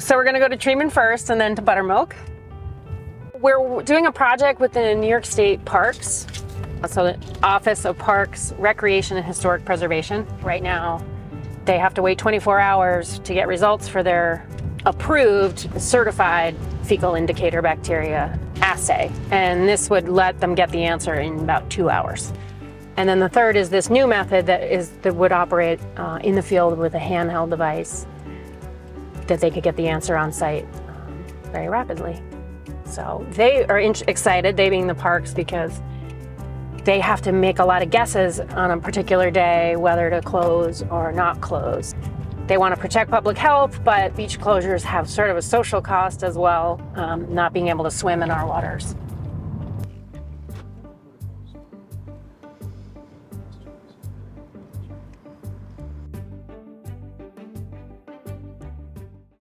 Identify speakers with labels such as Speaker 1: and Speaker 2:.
Speaker 1: So we're gonna go to treatment first and then to buttermilk. We're doing a project with the New York State Parks, so the Office of Parks, Recreation and Historic Preservation. Right now, they have to wait 24 hours to get results for their approved, certified fecal indicator bacteria assay. And this would let them get the answer in about 2 hours. And then the third is this new method that would operate in the field with a handheld device that they could get the answer on site very rapidly. So they are excited, they being the parks, because they have to make a lot of guesses on a particular day whether to close or not close. They want to protect public health, but beach closures have sort of a social cost as well, not being able to swim in our waters.